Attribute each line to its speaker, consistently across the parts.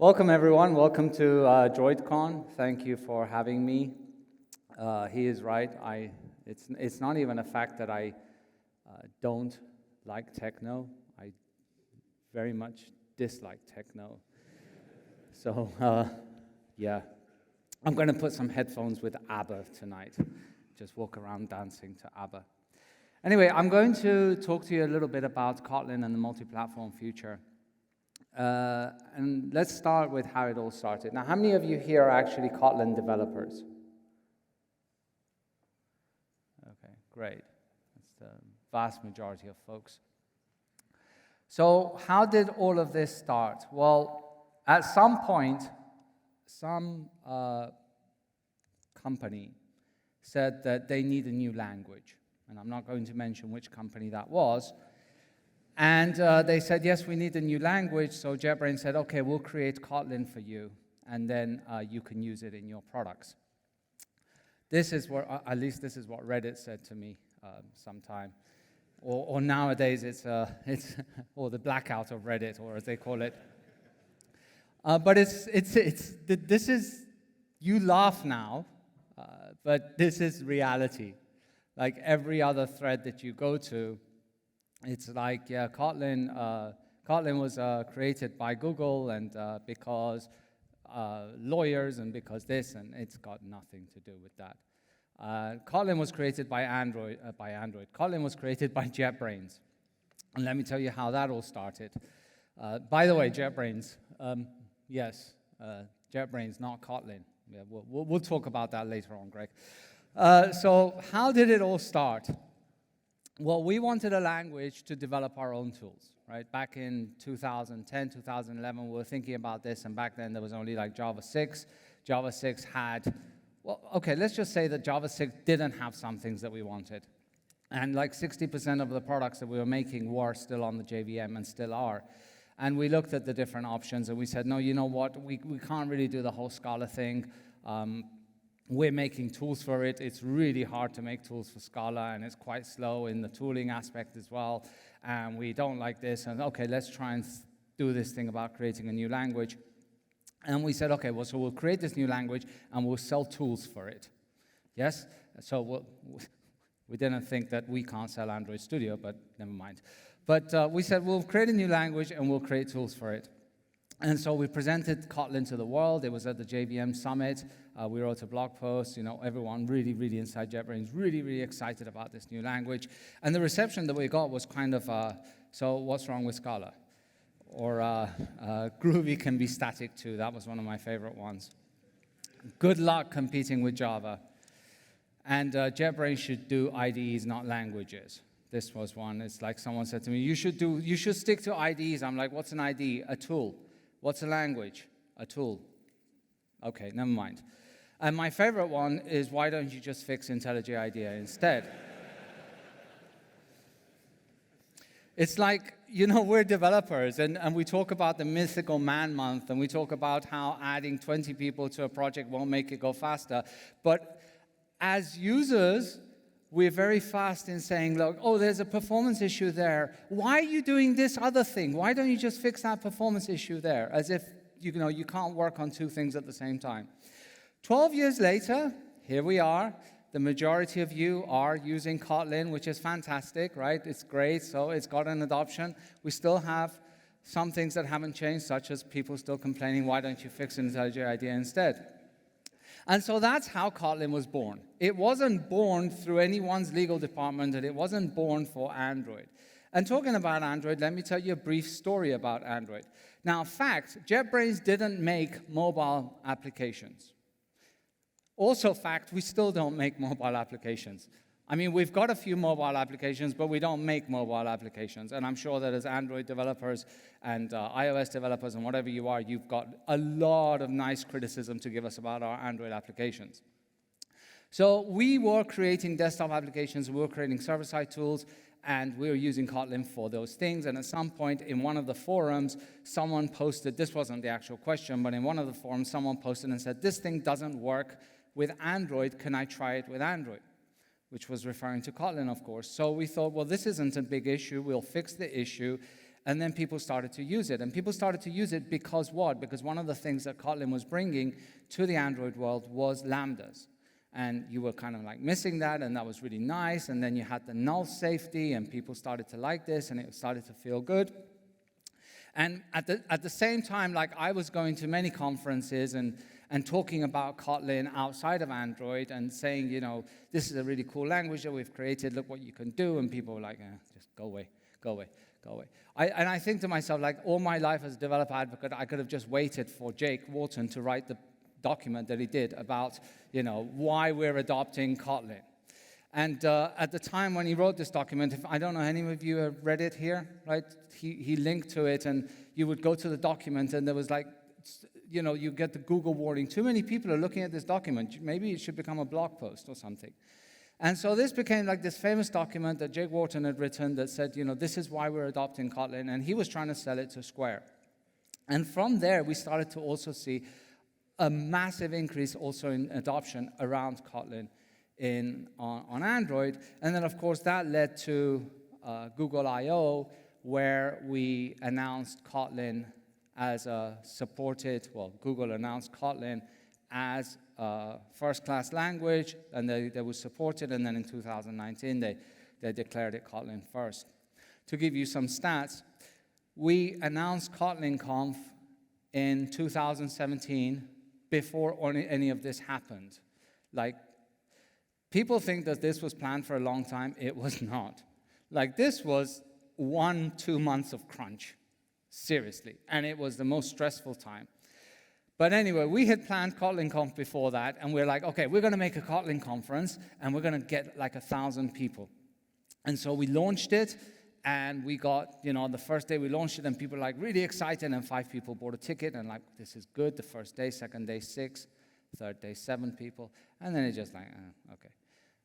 Speaker 1: Welcome, everyone. Welcome to DroidCon. Thank you for having me. He is right. It's not even a fact that I don't like techno. I very much dislike techno. So, yeah. I'm going to put some headphones with ABBA tonight. Just walk around dancing to ABBA. Anyway, I'm going to talk to you a little bit about Kotlin and the multi-platform future. And let's start with how it all started. Now, how many of you here are actually Kotlin developers? Okay, great. That's the vast majority of folks. So how did all of this start? Well, at some point, some company said that they need a new language. And I'm not going to mention which company that was. And they said, yes, we need a new language. So JetBrains said, OK, we'll create Kotlin for you. And then you can use it in your products. This is what, at least this is what Reddit said to me sometime. Or nowadays, it's or the blackout of Reddit, or as they call it. But this is, you laugh now, but this is reality. Like every other thread that you go to, it's like, yeah, Kotlin was created by Google and because lawyers and because this, and it's got nothing to do with that. Kotlin was created by Android. Kotlin was created by JetBrains. And let me tell you how that all started. By the way, JetBrains, yes, JetBrains, not Kotlin. Yeah, we'll talk about that later on, Greg. So how did it all start? Well, we wanted a language to develop our own tools, right? Back in 2010, 2011, we were thinking about this, and back then there was only like Java 6. Java 6 had, well, okay, let's just say that Java 6 didn't have some things that we wanted. And like 60% of the products that we were making were still on the JVM and still are. And we looked at the different options, and we said, no, you know what? We can't really do the whole Scala thing. We're making tools for it. It's really hard to make tools for Scala, and it's quite slow in the tooling aspect as well. And we don't like this. And OK, let's try and do this thing about creating a new language. And we said, OK, well, so we'll create this new language, and we'll sell tools for it. Yes? So we didn't think that we can't sell Android Studio, but never mind. But we said, we'll create a new language, and we'll create tools for it. And so we presented Kotlin to the world. It was at the JVM Summit. We wrote a blog post. You know, everyone really, really inside JetBrains, really, really excited about this new language. And the reception that we got was kind of, so what's wrong with Scala? Or Groovy can be static too. That was one of my favorite ones. Good luck competing with Java. And JetBrains should do IDEs, not languages. This was one. It's like someone said to me, you should stick to IDEs. I'm like, what's an IDE? A tool. What's a language? A tool. OK, never mind. And my favorite one is, why don't you just fix IntelliJ IDEA instead? It's like, you know, we're developers, and we talk about the mythical man month, and we talk about how adding 20 people to a project won't make it go faster. But as users, we're very fast in saying, look, oh, there's a performance issue there. Why are you doing this other thing? Why don't you just fix that performance issue there? As if, you know, you can't work on two things at the same time. 12 years later, here we are. The majority of you are using Kotlin, which is fantastic, right? It's great, so it's got an adoption. We still have some things that haven't changed, such as people still complaining, why don't you fix IntelliJ IDEA instead? And so that's how Kotlin was born. It wasn't born through anyone's legal department, and it wasn't born for Android. And talking about Android, let me tell you a brief story about Android. Now, fact, JetBrains didn't make mobile applications. Also fact, we still don't make mobile applications. I mean, we've got a few mobile applications, but we don't make mobile applications. And I'm sure that as Android developers and iOS developers and whatever you are, you've got a lot of nice criticism to give us about our Android applications. So we were creating desktop applications, we were creating server-side tools, and we were using Kotlin for those things. And at some point in one of the forums, someone posted, this wasn't the actual question, but in one of the forums, someone posted and said, this thing doesn't work with Android, can I try it with Android? Which was referring to Kotlin, of course. So we thought, well, this isn't a big issue. We'll fix the issue. and then people started to use it. And people started to use it because what? Because one of the things that Kotlin was bringing to the Android world was lambdas. And you were kind of like missing that, and that was really nice. And then you had the null safety, and people started to like this, and it started to feel good. And at the same time, like I was going to many conferences and talking about Kotlin outside of Android and saying, you know, this is a really cool language that we've created, look what you can do. And people were like, just go away, go away, go away. And I think to myself, like all my life as a developer advocate, I could have just waited for Jake Wharton to write the document that he did about, you know, why we're adopting Kotlin. And at the time when he wrote this document, I don't know, any of you have read it here, right? He linked to it, and you would go to the document, and there was like, you know, you get the Google warning. Too many people are looking at this document. Maybe it should become a blog post or something. And so this became like this famous document that Jake Wharton had written that said, you know, this is why we're adopting Kotlin, and he was trying to sell it to Square. And from there, we started to also see a massive increase also in adoption around Kotlin on Android. And then, of course, that led to Google I/O, where we announced Kotlin as a Google announced Kotlin as a first-class language, and they would support it, and then in 2019, they declared it Kotlin first. To give you some stats, we announced Kotlin Conf in 2017 before any of this happened. Like, people think that this was planned for a long time. It was not. Like, this was 1-2 months of crunch, seriously, and it was the most stressful time. But anyway, we had planned Kotlin Conf before that, and we're like, okay, we're going to make a Kotlin conference, and we're going to get like 1,000 people. And so we launched it, and we got, you know, the first day we launched it, and people were like really excited, and 5 people bought a ticket, and like, this is good. The first day, second day, 6, third day, 7 people, and then it just like, okay.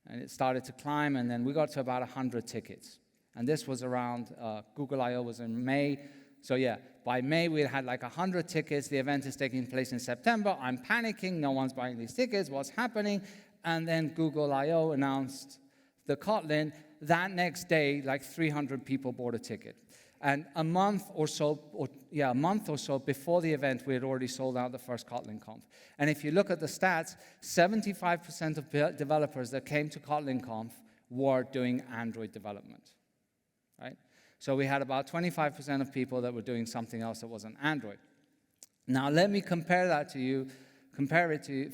Speaker 1: And it started to climb, and then we got to about 100 tickets. And this was around, Google I/O was in May. So yeah, by May we had like 100 tickets. The event is taking place in September. I'm panicking, no one's buying these tickets, what's happening? And then Google I/O announced the Kotlin. That next day, like 300 people bought a ticket. And a month or so before the event, we had already sold out the first Kotlin Conf. And if you look at the stats, 75% of developers that came to Kotlin Conf were doing Android development, right? So we had about 25% of people that were doing something else that wasn't Android. Now let me compare it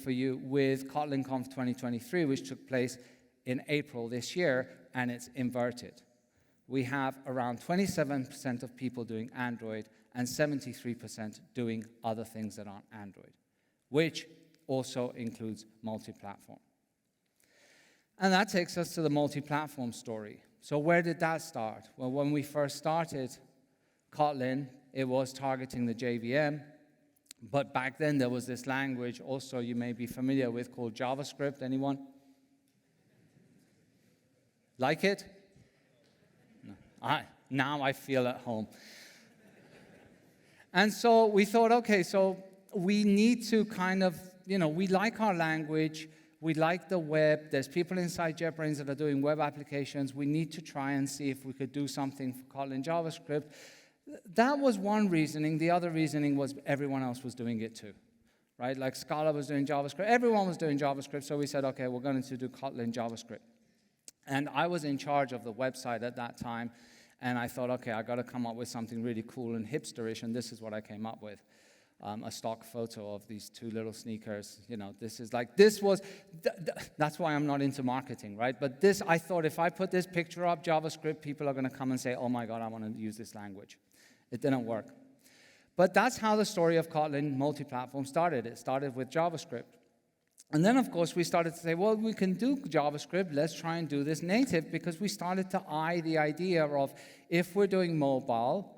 Speaker 1: for you with Kotlin Conf 2023, which took place in April this year, and it's inverted. We have around 27% of people doing Android and 73% doing other things that aren't Android, which also includes multi-platform. And that takes us to the multi-platform story. So where did that start? Well, when we first started Kotlin, it was targeting the JVM, but back then there was this language also you may be familiar with called JavaScript. Anyone? Like it? Now I feel at home. And so we thought, okay, so we need to kind of, you know, we like our language, we like the web, there's people inside JetBrains that are doing web applications, we need to try and see if we could do something for Kotlin JavaScript. That was one reasoning. The other reasoning was everyone else was doing it too, right? Like Scala was doing JavaScript, everyone was doing JavaScript, so we said, okay, we're going to do Kotlin JavaScript. And I was in charge of the website at that time, and I thought, okay, I got to come up with something really cool and hipsterish, and this is what I came up with. A stock photo of these 2 little sneakers. You know, that's why I'm not into marketing, right? But this, I thought if I put this picture up, JavaScript, people are going to come and say, oh my God, I want to use this language. It didn't work. But that's how the story of Kotlin multi-platform started. It started with JavaScript. And then, of course, we started to say, well, we can do JavaScript. Let's try and do this native, because we started to eye the idea of if we're doing mobile,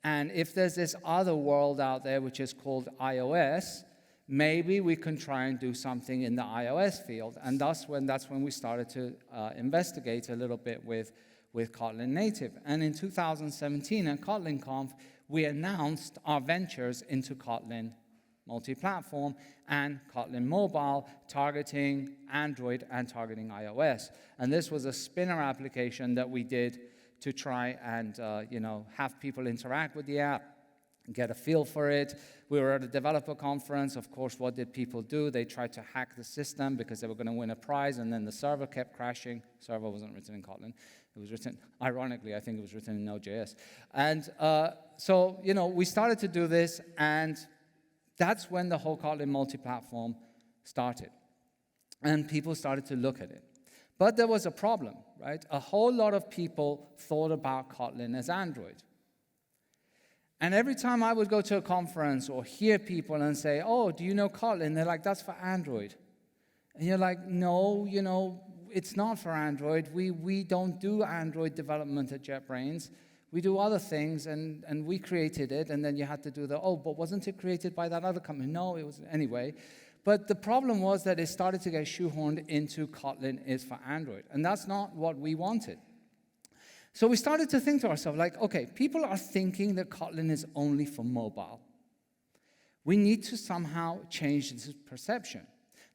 Speaker 1: and if there's this other world out there which is called iOS, maybe we can try and do something in the iOS field. And that's when we started to investigate a little bit with Kotlin Native. And in 2017 at Kotlin Conf, we announced our ventures into Kotlin multi-platform and Kotlin mobile, targeting Android and targeting iOS. And this was a spinner application that we did to try and have people interact with the app, get a feel for it. We were at a developer conference. Of course, what did people do? They tried to hack the system because they were going to win a prize, and then the server kept crashing. Server wasn't written in Kotlin. It was written, ironically, I think it was written in Node.js. And so, we started to do this, and that's when the whole Kotlin multi-platform started. And people started to look at it. But there was a problem, right? A whole lot of people thought about Kotlin as Android. And every time I would go to a conference or hear people and say, oh, do you know Kotlin? They're like, that's for Android. And you're like, no, it's not for Android. We don't do Android development at JetBrains. We do other things, and we created it, and then you had to do but wasn't it created by that other company? No, it was, anyway. But the problem was that it started to get shoehorned into Kotlin is for Android, and that's not what we wanted. So we started to think to ourselves, like, okay, people are thinking that Kotlin is only for mobile. We need to somehow change this perception.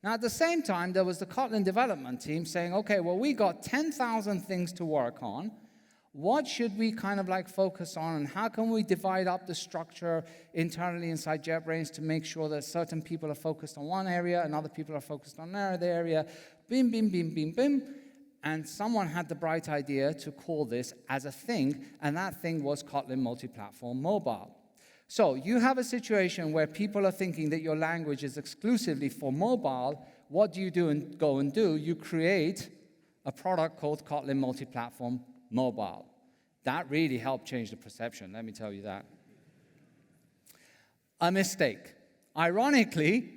Speaker 1: Now, at the same time, there was the Kotlin development team saying, okay, well, we got 10,000 things to work on. What should we kind of like focus on, and how can we divide up the structure internally inside JetBrains to make sure that certain people are focused on one area and other people are focused on another area? Bim, bim, bim, bim, bim. And someone had the bright idea to call this as a thing, and that thing was Kotlin Multiplatform Mobile. So you have a situation where people are thinking that your language is exclusively for mobile. What do you do and go and do? You create a product called Kotlin Multiplatform Mobile. That really helped change the perception, let me tell you that. A mistake. Ironically,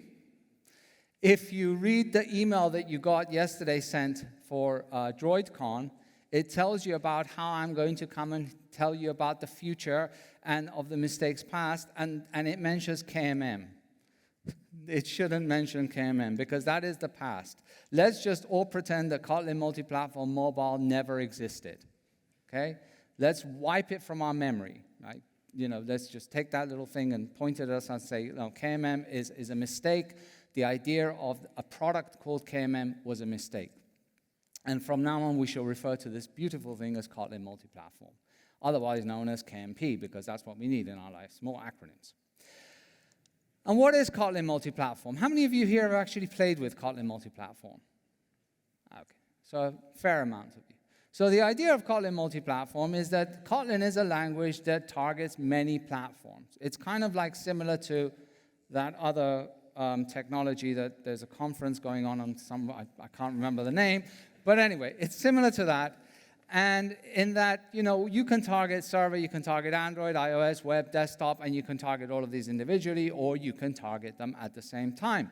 Speaker 1: if you read the email that you got yesterday sent for DroidCon, it tells you about how I'm going to come and tell you about the future and of the mistakes past, and it mentions KMM. It shouldn't mention KMM because that is the past. Let's just all pretend that Kotlin Multiplatform Mobile never existed. Okay? Let's wipe it from our memory, right? Let's just take that little thing and point it at us and say, no, KMM is a mistake. The idea of a product called KMM was a mistake. And from now on, we shall refer to this beautiful thing as Kotlin Multiplatform, otherwise known as KMP, because that's what we need in our lives, more acronyms. And what is Kotlin Multiplatform? How many of you here have actually played with Kotlin Multiplatform? Okay, so a fair amount of you. So the idea of Kotlin Multiplatform is that Kotlin is a language that targets many platforms. It's kind of like similar to that other technology that there's a conference going on some, I can't remember the name, but anyway, it's similar to that. And in that, you can target server, you can target Android, iOS, web, desktop, and you can target all of these individually, or you can target them at the same time.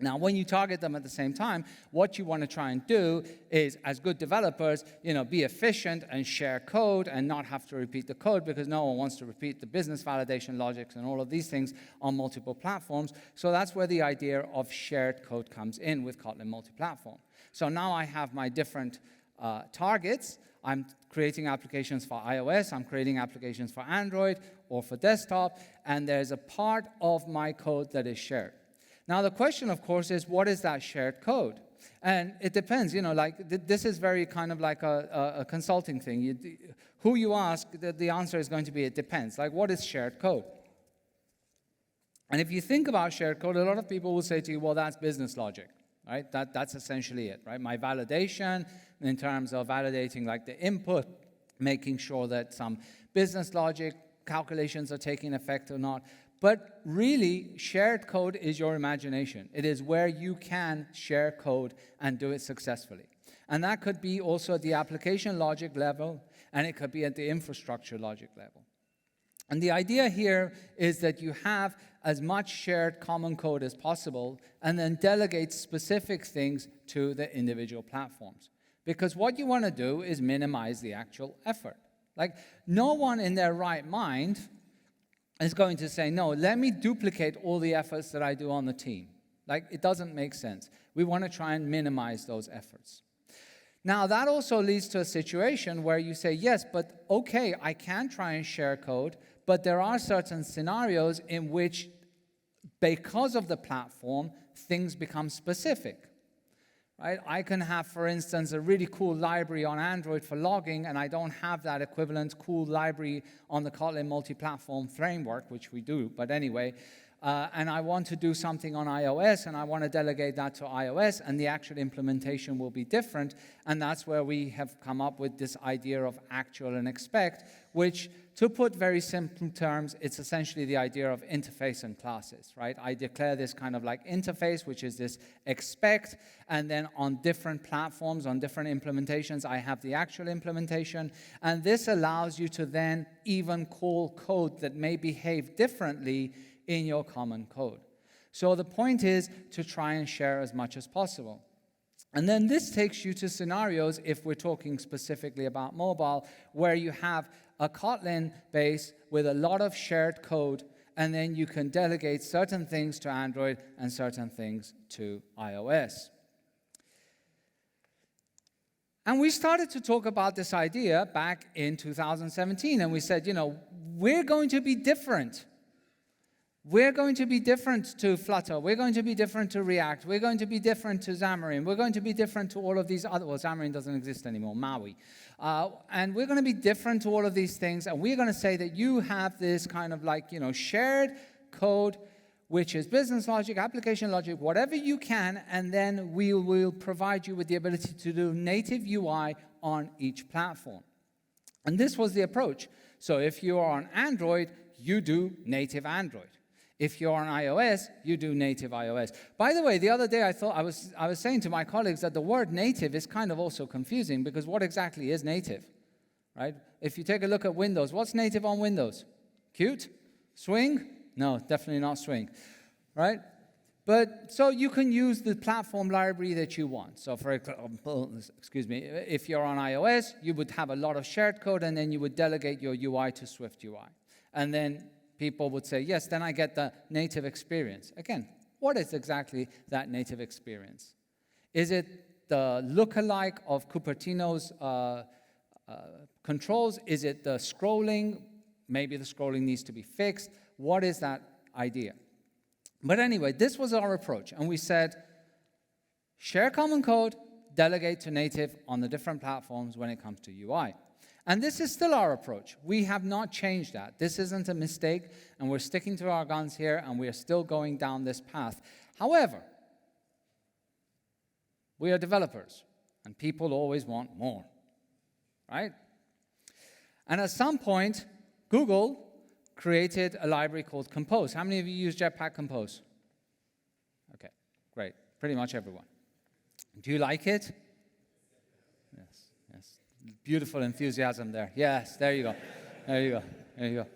Speaker 1: Now, when you target them at the same time, what you want to try and do is, as good developers, be efficient and share code and not have to repeat the code, because no one wants to repeat the business validation logics and all of these things on multiple platforms. So that's where the idea of shared code comes in with Kotlin Multiplatform. So now I have my different targets. I'm creating applications for iOS, I'm creating applications for Android or for desktop, and there's a part of my code that is shared. Now, the question, of course, is what is that shared code? And it depends, this is very kind of like a consulting thing. Who you ask, the answer is going to be it depends. Like, what is shared code? And if you think about shared code, a lot of people will say to you, well, that's business logic, right? That's essentially it, right? My validation in terms of validating like the input, making sure that some business logic calculations are taking effect or not. But really, shared code is your imagination. It is where you can share code and do it successfully. And that could be also at the application logic level, and it could be at the infrastructure logic level. And the idea here is that you have as much shared common code as possible, and then delegate specific things to the individual platforms. Because what you want to do is minimize the actual effort. Like, no one in their right mind is going to say, no, let me duplicate all the efforts that I do on the team. Like, it doesn't make sense. We want to try and minimize those efforts. Now, that also leads to a situation where you say, yes, but okay, I can try and share code, but there are certain scenarios in which, because of the platform, things become specific, right? I can have, for instance, a really cool library on Android for logging, and I don't have that equivalent cool library on the Kotlin multi-platform framework, which we do, but anyway. And I want to do something on iOS, and I want to delegate that to iOS, and the actual implementation will be different. And that's where we have come up with this idea of actual and expect, which, to put very simple terms, it's essentially the idea of interface and classes, right? I declare this kind of like interface, which is this expect, and then on different platforms, on different implementations, I have the actual implementation. And this allows you to then even call code that may behave differently in your common code. So the point is to try and share as much as possible. And then this takes you to scenarios, if we're talking specifically about mobile, where you have a Kotlin base with a lot of shared code, and then you can delegate certain things to Android and certain things to iOS. And we started to talk about this idea back in 2017, and we said, we're going to be different. We're going to be different to Flutter. We're going to be different to React. We're going to be different to Xamarin. We're going to be different to all of these other, well, Xamarin doesn't exist anymore, Maui. And we're going to be different to all of these things, and we're going to say that you have this kind of like, shared code, which is business logic, application logic, whatever you can, and then we will provide you with the ability to do native UI on each platform. And this was the approach. So if you are on Android, you do native Android. If you're on iOS, you do native iOS. By the way, the other day I was saying to my colleagues that the word native is kind of also confusing, because what exactly is native, right? If you take a look at Windows, what's native on Windows? Qt? Swing? No, definitely not Swing, right? But so you can use the platform library that you want. So for example, if you're on iOS, you would have a lot of shared code, and then you would delegate your UI to Swift UI. And then people would say, yes, then I get the native experience. Again, what is exactly that native experience? Is it the lookalike of Cupertino's controls? Is it the scrolling? Maybe the scrolling needs to be fixed. What is that idea? But anyway, this was our approach. And we said, share common code, delegate to native on the different platforms when it comes to UI. And this is still our approach. We have not changed that. This isn't a mistake, and we're sticking to our guns here, and we are still going down this path. However, we are developers, and people always want more, right? And at some point, Google created a library called Compose. How many of you use Jetpack Compose? Okay, great. Pretty much everyone. Do you like it? Yes. Beautiful enthusiasm there. Yes, there you go. There you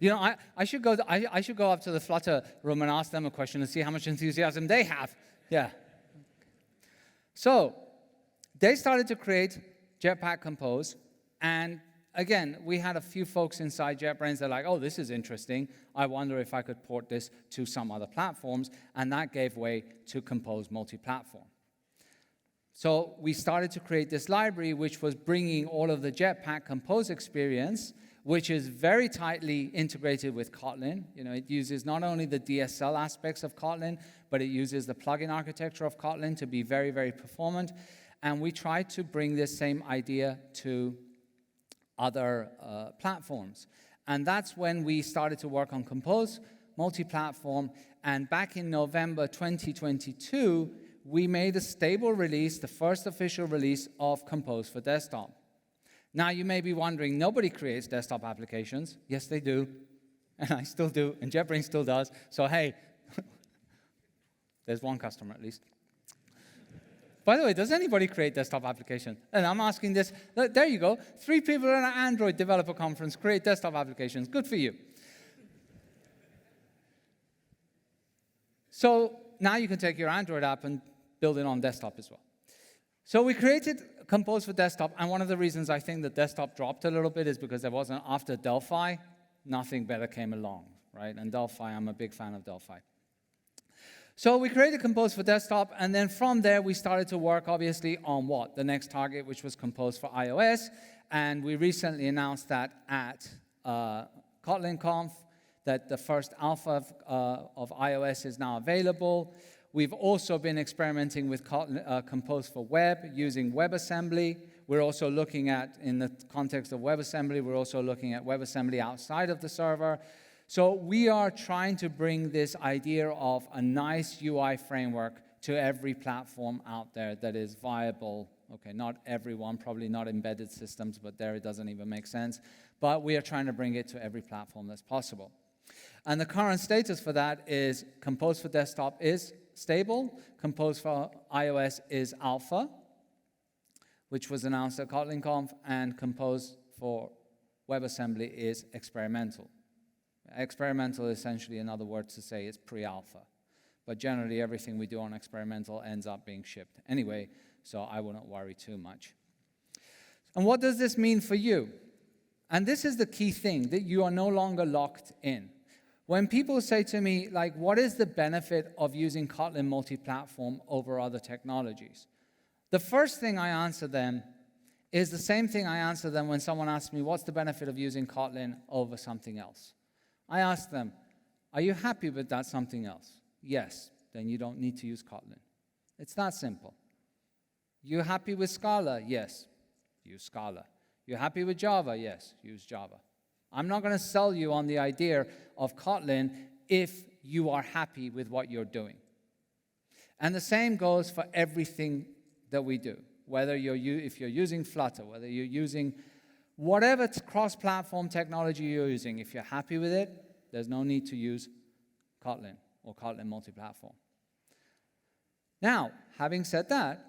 Speaker 1: go. I should go up to the Flutter room and ask them a question and see how much enthusiasm they have. Yeah. So they started to create Jetpack Compose, and again, we had a few folks inside JetBrains that are like, oh, this is interesting. I wonder if I could port this to some other platforms, and that gave way to Compose Multiplatform. So we started to create this library, which was bringing all of the Jetpack Compose experience, which is very tightly integrated with Kotlin. It uses not only the DSL aspects of Kotlin, but it uses the plugin architecture of Kotlin to be very, very performant. And we tried to bring this same idea to other platforms. And that's when we started to work on Compose Multiplatform. And back in November 2022, we made a stable release, the first official release of Compose for desktop. Now, you may be wondering, nobody creates desktop applications. Yes, they do. And I still do, and JetBrains still does. So, hey, there's one customer at least. By the way, does anybody create desktop applications? And I'm asking this. There you go. 3 people at an Android developer conference create desktop applications. Good for you. So now you can take your Android app and build it on desktop as well. So we created Compose for desktop, and one of the reasons I think that desktop dropped a little bit is because there wasn't, after Delphi, nothing better came along, right? And Delphi, I'm a big fan of Delphi. So we created Compose for desktop, and then from there we started to work, obviously, on what? The next target, which was Compose for iOS, and we recently announced that at KotlinConf, that the first alpha of iOS is now available. We've also been experimenting with Kotlin, Compose for Web using WebAssembly. We're also looking at, in the context of WebAssembly, we're also looking at WebAssembly outside of the server. So we are trying to bring this idea of a nice UI framework to every platform out there that is viable. Okay, not everyone, probably not embedded systems, but there it doesn't even make sense. But we are trying to bring it to every platform that's possible. And the current status for that is Compose for Desktop is stable. Compose for iOS is alpha, which was announced at KotlinConf, and Compose for WebAssembly is experimental. Experimental is essentially another word to say it's pre-alpha. But generally, everything we do on experimental ends up being shipped anyway, so I wouldn't worry too much. And what does this mean for you? And this is the key thing, that you are no longer locked in. When people say to me, like, what is the benefit of using Kotlin multi-platform over other technologies? The first thing I answer them is the same thing I answer them when someone asks me, what's the benefit of using Kotlin over something else? I ask them, are you happy with that something else? Yes, then you don't need to use Kotlin. It's that simple. You happy with Scala? Yes, use Scala. You happy with Java? Yes, use Java. I'm not going to sell you on the idea of Kotlin if you are happy with what you're doing. And the same goes for everything that we do, whether if you're using Flutter, whether you're using whatever cross-platform technology you're using. If you're happy with it, there's no need to use Kotlin or Kotlin multi-platform. Now, having said that,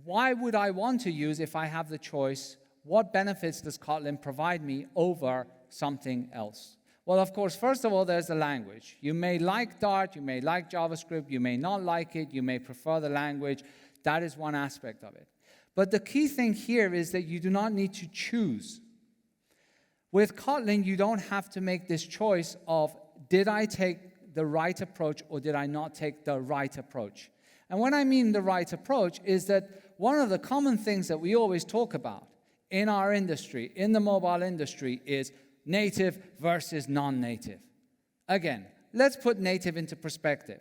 Speaker 1: why would I want to use, if I have the choice, what benefits does Kotlin provide me over something else? Well, of course, first of all, there's the language. You may like Dart, you may like JavaScript, you may not like it, you may prefer the language. That is one aspect of it. But the key thing here is that you do not need to choose. With Kotlin, you don't have to make this choice of, did I take the right approach or did I not take the right approach? And when I mean the right approach is that one of the common things that we always talk about in our industry, in the mobile industry, is native versus non-native. Again, let's put native into perspective.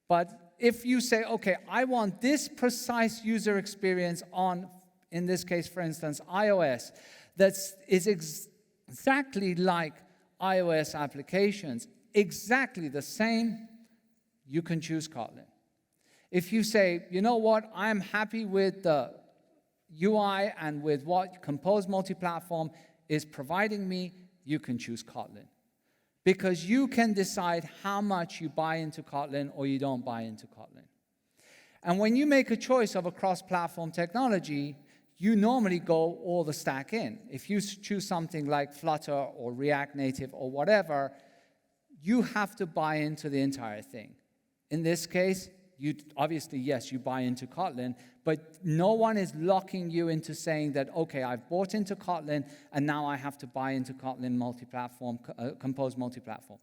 Speaker 1: But if you say, okay, I want this precise user experience on, in this case, for instance, iOS, that is exactly like iOS applications, exactly the same, you can choose Kotlin. If you say, you know what, I'm happy with the UI and with what Compose multi-platform is providing me, you can choose Kotlin. Because you can decide how much you buy into Kotlin or you don't buy into Kotlin. And when you make a choice of a cross-platform technology, you normally go all the stack in. If you choose something like Flutter or React Native or whatever, you have to buy into the entire thing. In this case, you obviously, yes, you buy into Kotlin, but no one is locking you into saying that, okay, I've bought into Kotlin, and now I have to buy into Kotlin multi-platform, Compose multi-platform.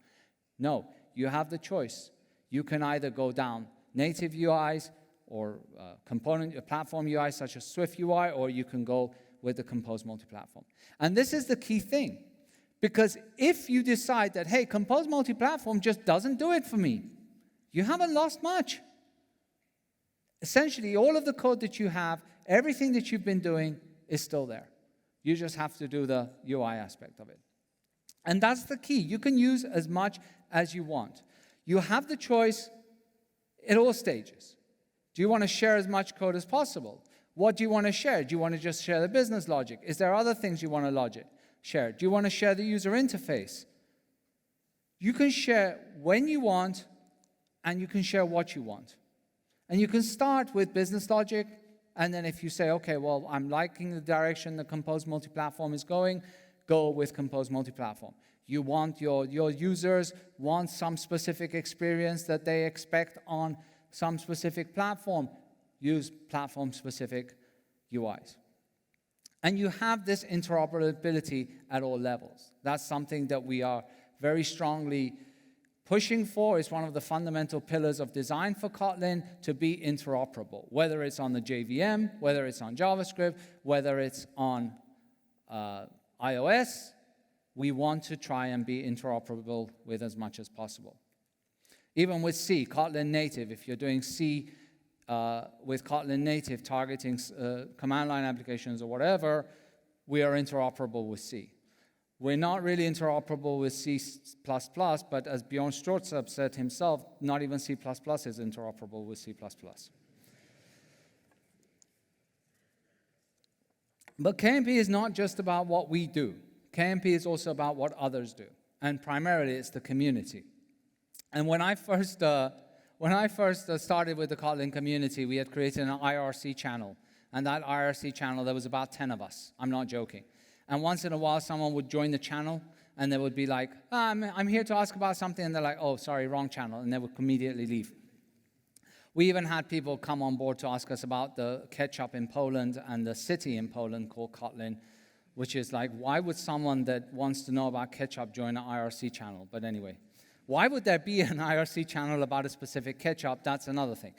Speaker 1: No, you have the choice. You can either go down native UIs or platform UIs such as Swift UI, or you can go with the Compose multi-platform. And this is the key thing, because if you decide that, hey, Compose multi-platform just doesn't do it for me, you haven't lost much. Essentially, all of the code that you have, everything that you've been doing is still there. You just have to do the UI aspect of it. And that's the key. You can use as much as you want. You have the choice at all stages. Do you want to share as much code as possible? What do you want to share? Do you want to just share the business logic? Is there other things you want to share? Do you want to share the user interface? You can share when you want, and you can share what you want. And you can start with business logic, and then if you say, okay, well, I'm liking the direction the Compose multi-platform is going, go with Compose multi-platform. You want your users want some specific experience that they expect on some specific platform, use platform-specific UIs. And you have this interoperability at all levels. That's something that we are very strongly pushing for. Is one of the fundamental pillars of design for Kotlin, to be interoperable, whether it's on the JVM, whether it's on JavaScript, whether it's on iOS. We want to try and be interoperable with as much as possible. Even with C, Kotlin native, if you're doing C with Kotlin native targeting command line applications or whatever, we are interoperable with C. We're not really interoperable with C++, but as Bjorn Strostrup said himself, not even C++ is interoperable with C++. But KMP is not just about what we do. KMP is also about what others do. And primarily, it's the community. And when I first started with the Kotlin community, we had created an IRC channel. And that IRC channel, there was about 10 of us. I'm not joking. And once in a while, someone would join the channel, and they would be like, I'm here to ask about something. And they're like, oh, sorry, wrong channel. And they would immediately leave. We even had people come on board to ask us about the ketchup in Poland and the city in Poland called Kotlin, which is like, why would someone that wants to know about ketchup join an IRC channel? But anyway, why would there be an IRC channel about a specific ketchup? That's another thing.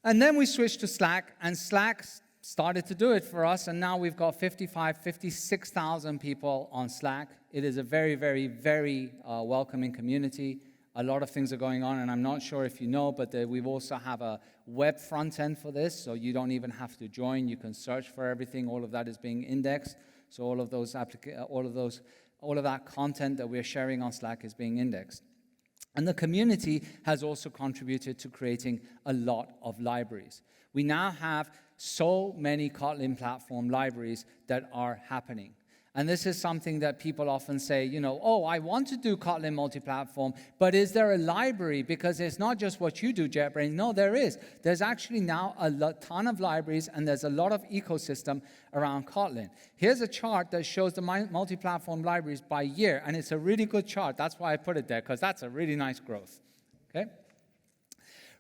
Speaker 1: And then we switched to Slack, and Slack started to do it for us, and now we've got 56,000 people on Slack. It is a very, very, very welcoming community. A lot of things are going on, and I'm not sure if you know, but we also have a web front end for this, so you don't even have to join. You can search for everything. All of that is being indexed. So all of that content that we're sharing on Slack is being indexed. And the community has also contributed to creating a lot of libraries. We now have so many Kotlin platform libraries that are happening. And this is something that people often say, oh, I want to do Kotlin multi-platform, but is there a library? Because it's not just what you do, JetBrains. No, there is. There's actually now a ton of libraries, and there's a lot of ecosystem around Kotlin. Here's a chart that shows the multi-platform libraries by year, and it's a really good chart. That's why I put it there, because that's a really nice growth. Okay?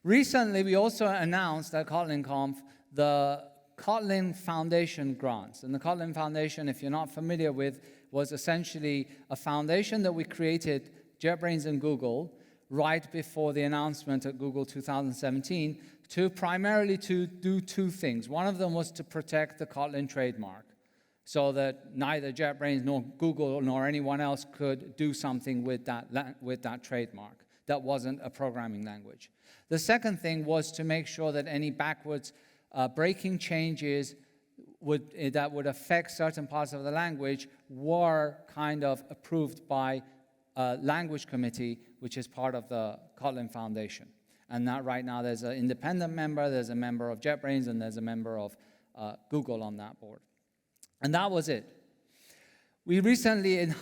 Speaker 1: Recently, we also announced at KotlinConf the Kotlin Foundation grants. And the Kotlin Foundation, if you're not familiar with, was essentially a foundation that we created, JetBrains and Google, right before the announcement at Google 2017, primarily to do two things. One of them was to protect the Kotlin trademark, so that neither JetBrains nor Google nor anyone else could do something with that trademark that wasn't a programming language. The second thing was to make sure that any backwards breaking changes that would affect certain parts of the language were kind of approved by a language committee, which is part of the Kotlin Foundation. And that right now there's an independent member, there's a member of JetBrains, and there's a member of Google on that board. And that was it. We recently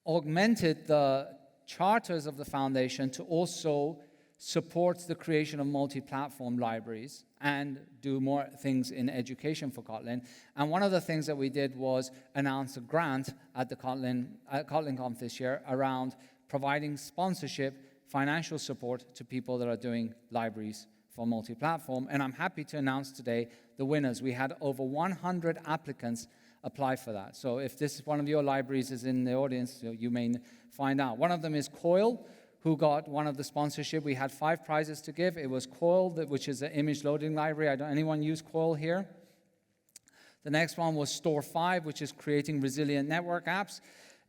Speaker 1: augmented the charters of the foundation to also support the creation of multi-platform libraries and do more things in education for Kotlin. And one of the things that we did was announce a grant at KotlinConf this year around providing sponsorship, financial support to people that are doing libraries for multi-platform. And I'm happy to announce today the winners. We had over 100 applicants apply for that. So if this is one of your libraries is in the audience, you may find out. One of them is Coil, who got one of the sponsorship. We had 5 prizes to give. It was Coil, which is an image loading library. Anyone use Coil here? The next one was Store 5, which is creating resilient network apps.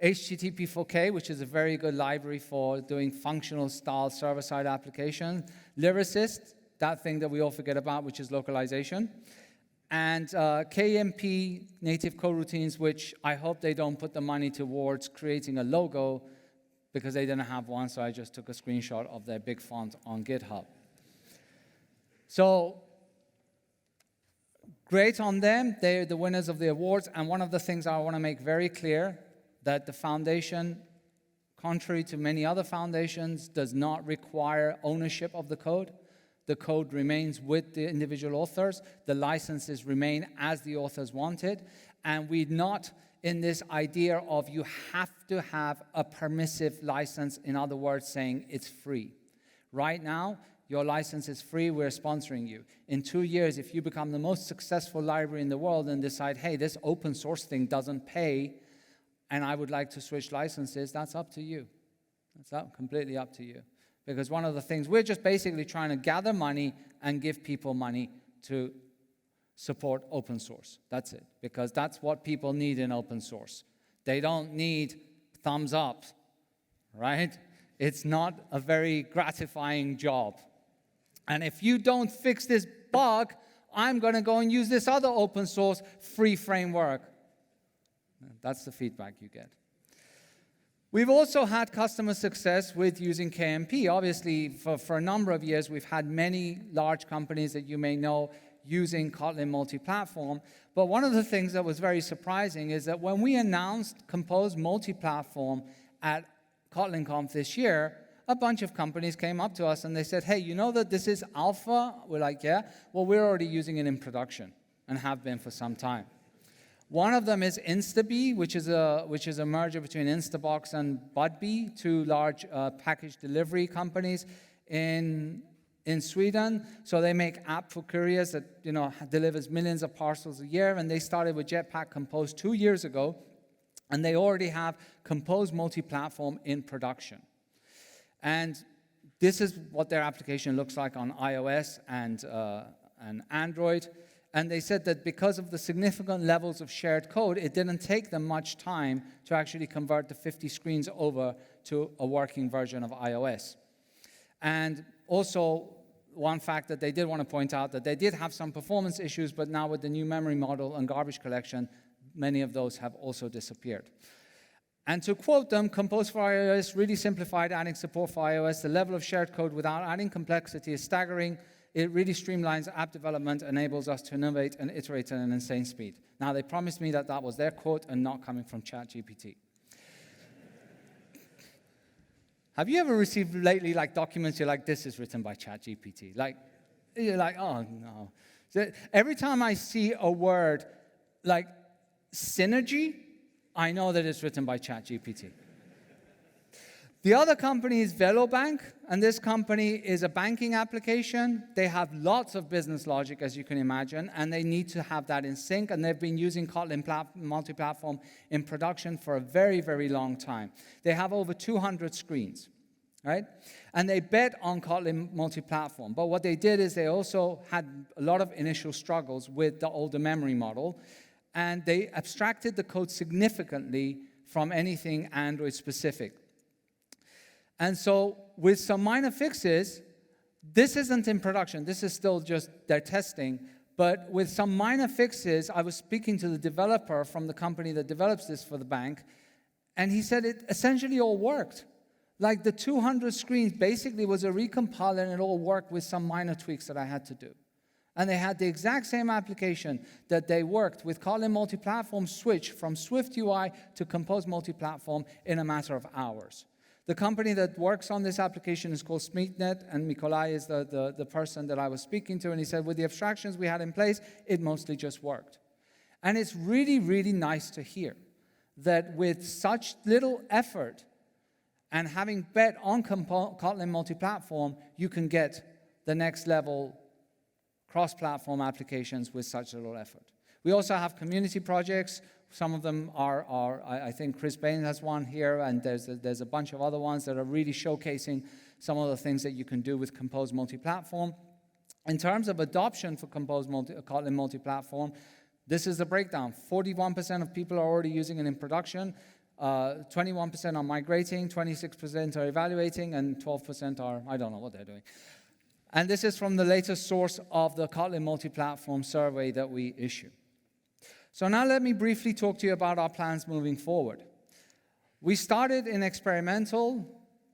Speaker 1: HTTP4K, which is a very good library for doing functional style server-side applications. Lyricist, that thing that we all forget about, which is localization. And KMP, native coroutines, which I hope they don't put the money towards creating a logo, because they didn't have one, so I just took a screenshot of their big font on GitHub. So, great on them. They're the winners of the awards. And one of the things I want to make very clear, that the foundation, contrary to many other foundations, does not require ownership of the code. The code remains with the individual authors. The licenses remain as the authors wanted. And we're not in this idea of you have to have a permissive license, in other words, saying it's free. Right now, your license is free, we're sponsoring you. In 2 years, if you become the most successful library in the world and decide, hey, this open source thing doesn't pay, and I would like to switch licenses, that's up to you. That's completely up to you. Because one of the things, we're just basically trying to gather money and give people money to support open source. That's it. Because that's what people need in open source. They don't need thumbs up, right? It's not a very gratifying job. And if you don't fix this bug, I'm going to go and use this other open source free framework. That's the feedback you get. We've also had customer success with using KMP. Obviously, for a number of years, we've had many large companies that you may know using Kotlin multi-platform. But one of the things that was very surprising is that when we announced Compose multi-platform at KotlinConf this year, a bunch of companies came up to us and they said, hey, you know that this is alpha? We're like, yeah. Well, we're already using it in production and have been for some time. One of them is Instabee, which is a merger between Instabox and Budbee, two large package delivery companies in Sweden. So they make app for couriers that delivers millions of parcels a year, and they started with Jetpack Compose 2 years ago, and they already have Compose multi-platform in production. And this is what their application looks like on iOS and Android. And they said that because of the significant levels of shared code, it didn't take them much time to actually convert the 50 screens over to a working version of iOS. And also, one fact that they did want to point out that they did have some performance issues, but now with the new memory model and garbage collection, many of those have also disappeared. And to quote them, Compose for iOS really simplified adding support for iOS. The level of shared code without adding complexity is staggering. It really streamlines app development, enables us to innovate and iterate at an insane speed. Now, they promised me that that was their quote and not coming from ChatGPT. Have you ever received lately documents you're like, this is written by ChatGPT? You're like, oh, no. So every time I see a word like synergy, I know that it's written by ChatGPT. The other company is Velobank, and this company is a banking application. They have lots of business logic, as you can imagine, and they need to have that in sync, and they've been using Kotlin multi-platform in production for a very, very long time. They have over 200 screens, right? And they bet on Kotlin multi-platform, but what they did is they also had a lot of initial struggles with the older memory model, and they abstracted the code significantly from anything Android specific. And so with some minor fixes, this isn't in production. This is still just their testing. But with some minor fixes, I was speaking to the developer from the company that develops this for the bank, and he said it essentially all worked. Like the 200 screens basically was a recompiler, and it all worked with some minor tweaks that I had to do. And they had the exact same application that they worked with Kotlin multi-platform switch from Swift UI to Compose multi-platform in a matter of hours. The company that works on this application is called Smeetnet, and Mikolai is the person that I was speaking to, and he said with the abstractions we had in place, it mostly just worked. And it's really, really nice to hear that with such little effort and having bet on Kotlin multi-platform, you can get the next level cross-platform applications with such little effort. We also have community projects. Some of them are I think Chris Bain has one here, and there's a bunch of other ones that are really showcasing some of the things that you can do with Compose multi-platform. In terms of adoption for Kotlin multi-platform, this is the breakdown. 41% of people are already using it in production, 21% are migrating, 26% are evaluating, and 12% are, I don't know what they're doing. And this is from the latest source of the Kotlin multi-platform survey that we issue. So now let me briefly talk to you about our plans moving forward. We started in experimental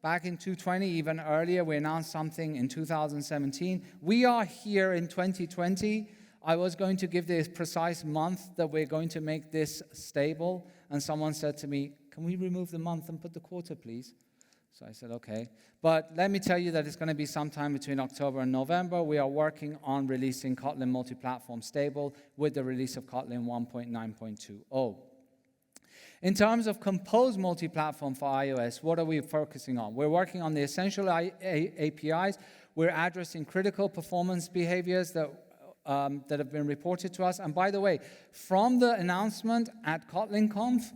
Speaker 1: back in 2020, even earlier. We announced something in 2017. We are here in 2020. I was going to give this precise month that we're going to make this stable, and someone said to me, can we remove the month and put the quarter, please? So I said, okay. But let me tell you that it's going to be sometime between October and November. We are working on releasing Kotlin multi-platform stable with the release of Kotlin 1.9.20. In terms of Compose multi-platform for iOS, what are we focusing on? We're working on the essential APIs. We're addressing critical performance behaviors that have been reported to us. And by the way, from the announcement at KotlinConf,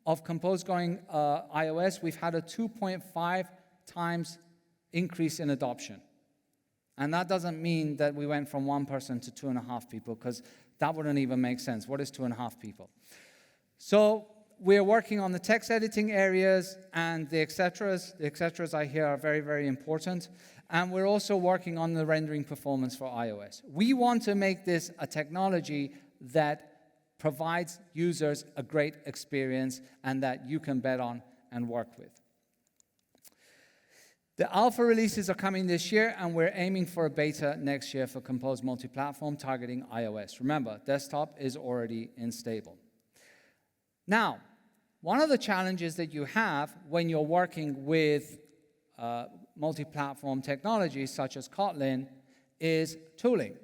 Speaker 1: of Compose going iOS, we've had a 2.5 times increase in adoption. And that doesn't mean that we went from 1 person to 2.5 people, because that wouldn't even make sense. What is 2.5 people? So we're working on the text editing areas and the et ceteras. The et ceteras I hear are very, very important. And we're also working on the rendering performance for iOS. We want to make this a technology that provides users a great experience and that you can bet on and work with. The alpha releases are coming this year, and we're aiming for a beta next year for Compose Multiplatform targeting iOS. Remember, desktop is already in stable. Now, one of the challenges that you have when you're working with multi-platform technologies such as Kotlin is tooling.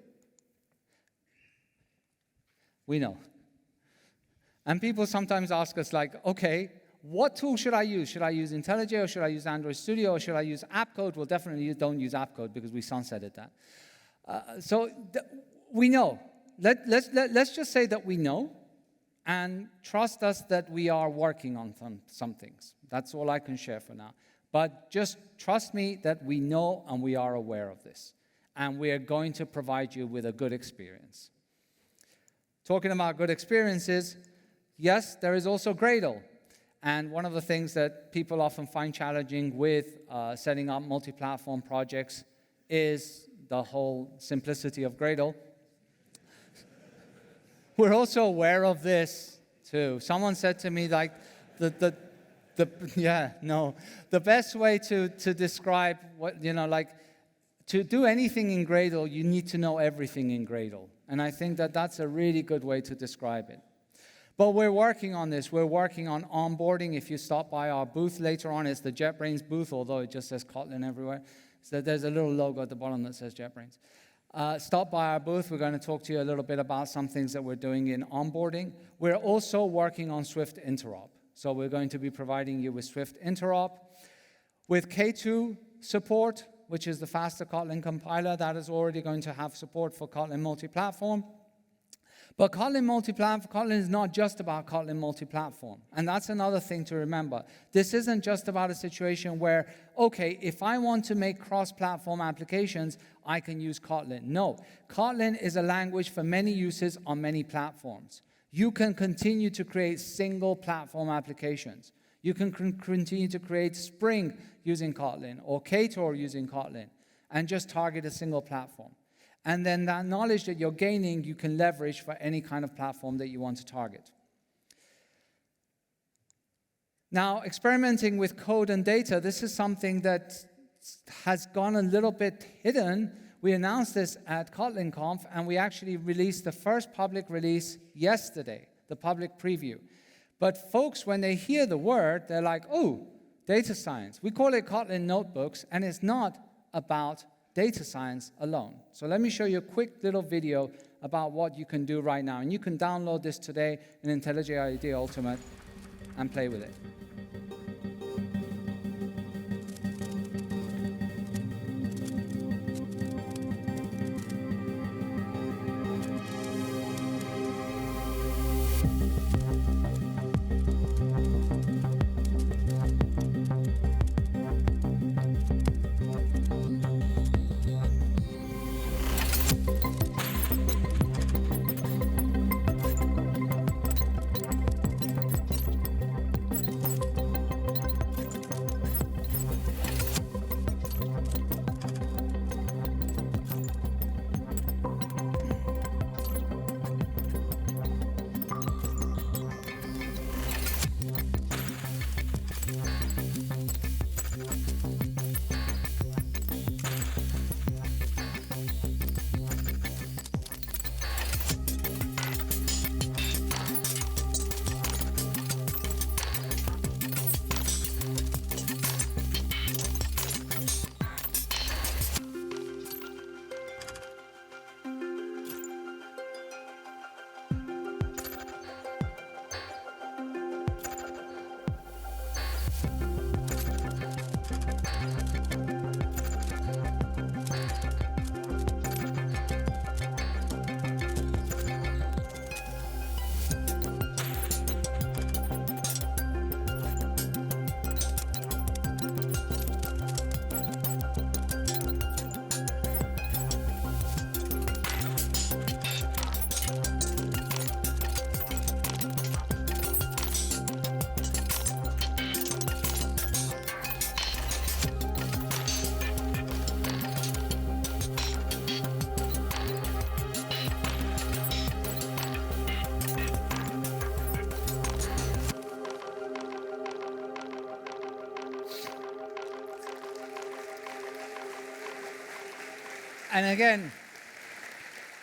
Speaker 1: We know. And people sometimes ask us like, okay, what tool should I use? Should I use IntelliJ or should I use Android Studio or should I use AppCode? Well, definitely don't use AppCode because we sunsetted that. We know. Let's just say that we know and trust us that we are working on some things. That's all I can share for now. But just trust me that we know and we are aware of this. And we are going to provide you with a good experience. Talking about good experiences, yes, there is also Gradle. And one of the things that people often find challenging with setting up multi-platform projects is the whole simplicity of Gradle. We're also aware of this, too. Someone said to me, like, the best way to describe what, like, to do anything in Gradle, you need to know everything in Gradle. And I think that that's a really good way to describe it. But we're working on this. We're working on onboarding. If you stop by our booth later on, it's the JetBrains booth, although it just says Kotlin everywhere. So there's a little logo at the bottom that says JetBrains. Stop by our booth. We're going to talk to you a little bit about some things that we're doing in onboarding. We're also working on Swift Interop. So we're going to be providing you with Swift Interop. With K2 support, which is the faster Kotlin compiler, that is already going to have support for Kotlin multi-platform. But Kotlin is not just about Kotlin multi-platform. And that's another thing to remember. This isn't just about a situation where, okay, if I want to make cross-platform applications, I can use Kotlin. No, Kotlin is a language for many uses on many platforms. You can continue to create single platform applications. You can continue to create Spring using Kotlin or Ktor using Kotlin and just target a single platform. And then that knowledge that you're gaining, you can leverage for any kind of platform that you want to target. Now, experimenting with code and data, this is something that has gone a little bit hidden. We announced this at KotlinConf, and we actually released the first public release yesterday, the public preview. But folks, when they hear the word, they're like, oh, data science. We call it Kotlin Notebooks, and it's not about data science alone. So let me show you a quick little video about what you can do right now. And you can download this today in IntelliJ IDEA Ultimate and play with it. And again,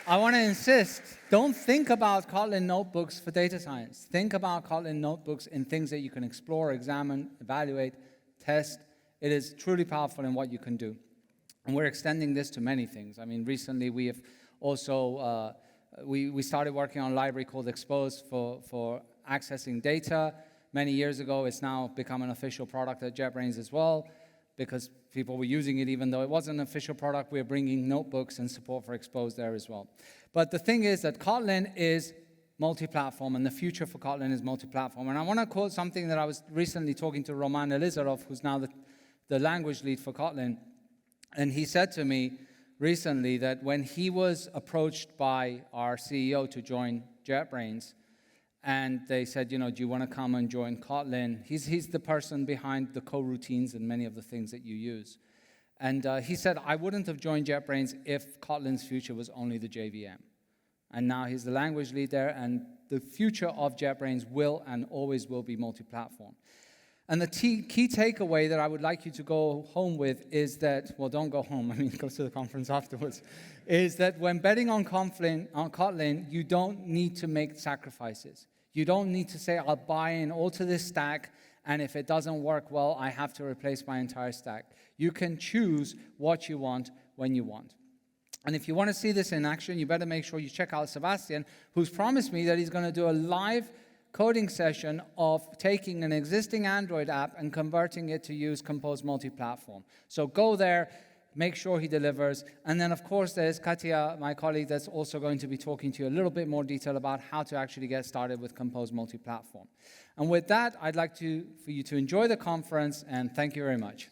Speaker 1: I want to insist, don't think about Kotlin notebooks for data science. Think about Kotlin notebooks in things that you can explore, examine, evaluate, test. It is truly powerful in what you can do. And we're extending this to many things. I mean, recently we have also, we started working on a library called Expose for accessing data. Many years ago, it's now become an official product at JetBrains as well, because people were using it even though it wasn't an official product. We're bringing notebooks and support for Expose there as well. But the thing is that Kotlin is multi-platform, and the future for Kotlin is multi-platform. And I want to quote something that I was recently talking to Roman Elizarov, who's now the language lead for Kotlin. And he said to me recently that when he was approached by our CEO to join JetBrains, and they said, you know, do you want to come and join Kotlin? He's the person behind the coroutines and many of the things that you use. And he said, I wouldn't have joined JetBrains if Kotlin's future was only the JVM. And now he's the language lead there, and the future of JetBrains will and always will be multi-platform. And the key takeaway that I would like you to go home with is that, well, don't go home, I mean, go to the conference afterwards, is that when betting on Kotlin, you don't need to make sacrifices. You don't need to say, I'll buy in all to this stack, and if it doesn't work well, I have to replace my entire stack. You can choose what you want when you want. And if you want to see this in action, you better make sure you check out Sebastian, who's promised me that he's going to do a live coding session of taking an existing Android app and converting it to use Compose multi-platform. So go there, make sure he delivers. And then, of course, there's Katya, my colleague, that's also going to be talking to you a little bit more detail about how to actually get started with Compose multi-platform. And with that, I'd like for you to enjoy the conference, and thank you very much.